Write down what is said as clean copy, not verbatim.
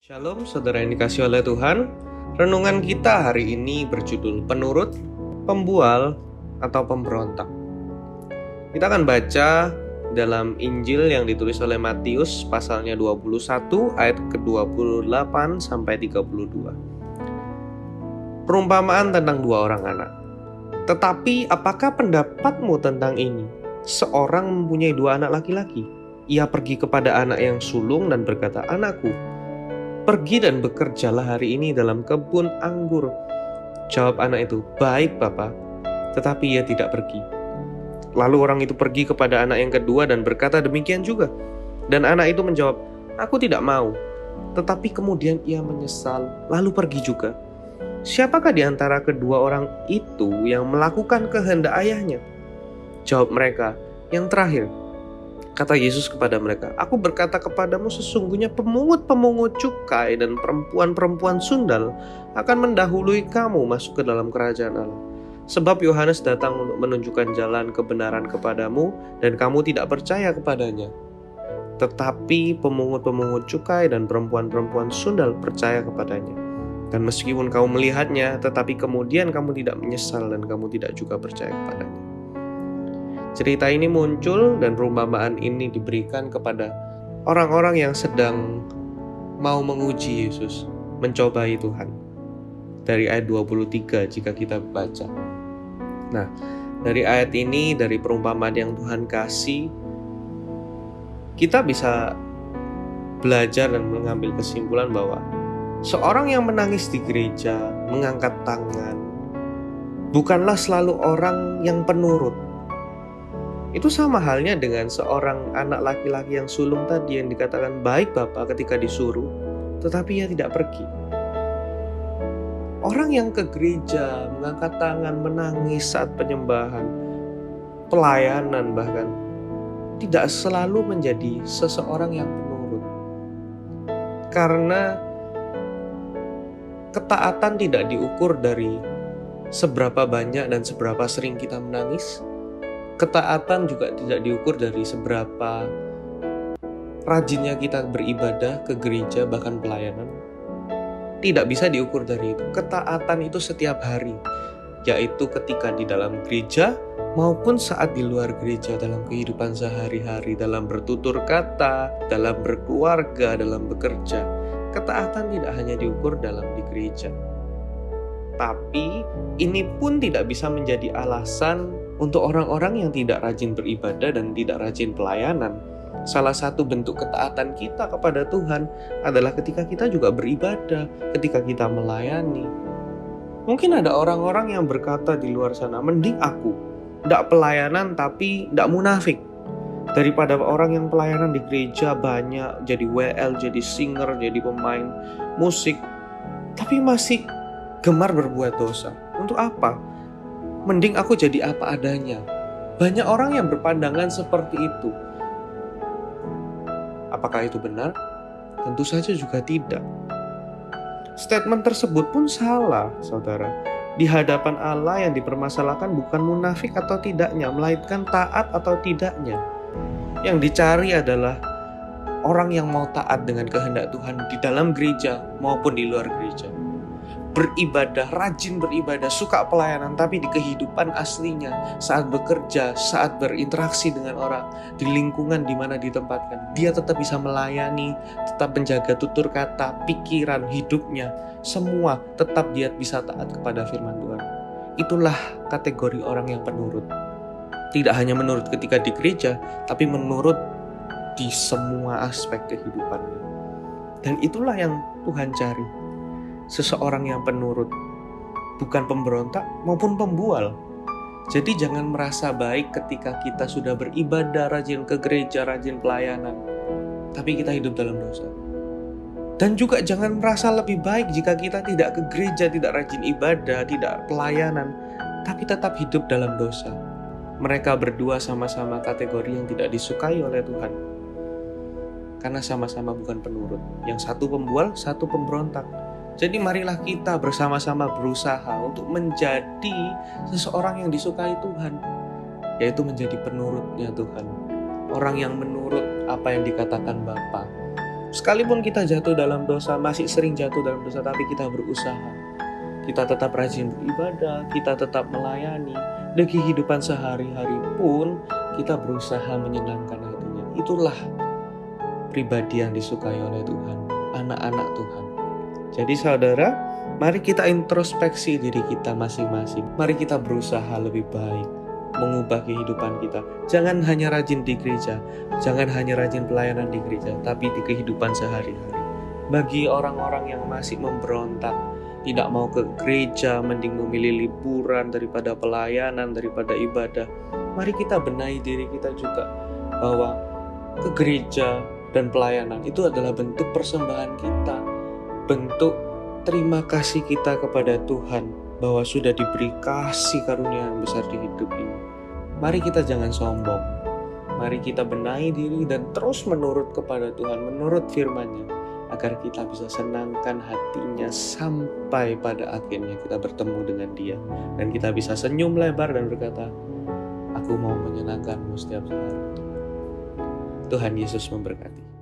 Shalom saudara yang dikasih oleh Tuhan. Renungan kita hari ini berjudul penurut, pembual, atau pemberontak. Kita akan baca dalam Injil yang ditulis oleh Matius pasalnya 21 ayat ke-28 sampai 32. Perumpamaan tentang dua orang anak. Tetapi apakah pendapatmu tentang ini? Seorang mempunyai dua anak laki-laki. Ia pergi kepada anak yang sulung dan berkata, "Anakku, pergi dan bekerjalah hari ini dalam kebun anggur." Jawab anak itu, "Baik, Bapa." Tetapi ia tidak pergi. Lalu orang itu pergi kepada anak yang kedua dan berkata demikian juga. Dan anak itu menjawab, "Aku tidak mau." Tetapi kemudian ia menyesal, lalu pergi juga. Siapakah di antara kedua orang itu yang melakukan kehendak ayahnya? Jawab mereka, "Yang terakhir." Kata Yesus kepada mereka, "Aku berkata kepadamu, sesungguhnya pemungut-pemungut cukai dan perempuan-perempuan sundal akan mendahului kamu masuk ke dalam kerajaan Allah. Sebab Yohanes datang untuk menunjukkan jalan kebenaran kepadamu, dan kamu tidak percaya kepadanya. Tetapi pemungut-pemungut cukai dan perempuan-perempuan sundal percaya kepadanya. Dan meskipun kamu melihatnya, tetapi kemudian kamu tidak menyesal dan kamu tidak juga percaya kepadanya." Cerita ini muncul dan perumpamaan ini diberikan kepada orang-orang yang sedang mau menguji Yesus, mencobai Tuhan. Dari ayat 23 jika kita baca. Nah, dari ayat ini, dari perumpamaan yang Tuhan kasih, kita bisa belajar dan mengambil kesimpulan bahwa seorang yang menangis di gereja, mengangkat tangan, bukanlah selalu orang yang penurut. Itu sama halnya dengan seorang anak laki-laki yang sulung tadi yang dikatakan, "Baik Bapak," ketika disuruh, tetapi ia tidak pergi. Orang yang ke gereja, mengangkat tangan, menangis saat penyembahan, pelayanan bahkan, tidak selalu menjadi seseorang yang penurut. Karena ketaatan tidak diukur dari seberapa banyak dan seberapa sering kita menangis. Ketaatan juga tidak diukur dari seberapa rajinnya kita beribadah ke gereja, bahkan pelayanan. Tidak bisa diukur dari itu. Ketaatan itu setiap hari, yaitu ketika di dalam gereja maupun saat di luar gereja, dalam kehidupan sehari-hari, dalam bertutur kata, dalam berkeluarga, dalam bekerja. Ketaatan tidak hanya diukur dalam di gereja. Tapi ini pun tidak bisa menjadi alasan untuk orang-orang yang tidak rajin beribadah dan tidak rajin pelayanan. Salah satu bentuk ketaatan kita kepada Tuhan adalah ketika kita juga beribadah, ketika kita melayani. Mungkin ada orang-orang yang berkata di luar sana, "Mending aku tidak pelayanan tapi tidak munafik, daripada orang yang pelayanan di gereja banyak, jadi WL, jadi singer, jadi pemain musik, tapi masih gemar berbuat dosa. Untuk apa? Mending aku jadi apa adanya." Banyak orang yang berpandangan seperti itu. Apakah itu benar? Tentu saja juga tidak. Statement tersebut pun salah, saudara. Di hadapan Allah yang dipermasalahkan bukan munafik atau tidaknya, melainkan taat atau tidaknya. Yang dicari adalah orang yang mau taat dengan kehendak Tuhan di dalam gereja maupun di luar gereja. Beribadah, rajin beribadah, suka pelayanan, tapi di kehidupan aslinya, saat bekerja, saat berinteraksi dengan orang, di lingkungan di mana ditempatkan, dia tetap bisa melayani, tetap menjaga tutur kata, pikiran, hidupnya, semua tetap dia bisa taat kepada firman Tuhan. Itulah kategori orang yang penurut. Tidak hanya menurut ketika di gereja, tapi menurut di semua aspek kehidupannya. Dan itulah yang Tuhan cari. Seseorang yang penurut, bukan pemberontak maupun pembual. Jadi jangan merasa baik ketika kita sudah beribadah, rajin ke gereja, rajin pelayanan, tapi kita hidup dalam dosa. Dan juga jangan merasa lebih baik jika kita tidak ke gereja, tidak rajin ibadah, tidak pelayanan, tapi tetap hidup dalam dosa. Mereka berdua sama-sama kategori yang tidak disukai oleh Tuhan. Karena sama-sama bukan penurut. Yang satu pembual, satu pemberontak. Jadi marilah kita bersama-sama berusaha untuk menjadi seseorang yang disukai Tuhan, yaitu menjadi penurutnya Tuhan. Orang yang menurut apa yang dikatakan Bapa. Sekalipun kita jatuh dalam dosa, masih sering jatuh dalam dosa, tapi kita berusaha. Kita tetap rajin beribadah, kita tetap melayani. Di kehidupan sehari-hari pun kita berusaha menyenangkan hatinya. Itulah pribadi yang disukai oleh Tuhan, anak-anak Tuhan. Jadi saudara, mari kita introspeksi diri kita masing-masing. Mari kita berusaha lebih baik, mengubah kehidupan kita. Jangan hanya rajin di gereja, jangan hanya rajin pelayanan di gereja, tapi di kehidupan sehari-hari. Bagi orang-orang yang masih memberontak, tidak mau ke gereja, mending memilih liburan daripada pelayanan, daripada ibadah. Mari kita benahi diri kita juga, bahwa ke gereja dan pelayanan itu adalah bentuk persembahan kita, bentuk terima kasih kita kepada Tuhan bahwa sudah diberi kasih karunia yang besar di hidup ini. Mari kita jangan sombong. Mari kita benahi diri dan terus menurut kepada Tuhan, menurut firman-Nya, agar kita bisa senangkan hatinya sampai pada akhirnya kita bertemu dengan Dia. Dan kita bisa senyum lebar dan berkata, aku mau menyenangkanmu setiap hari. Tuhan Yesus memberkati.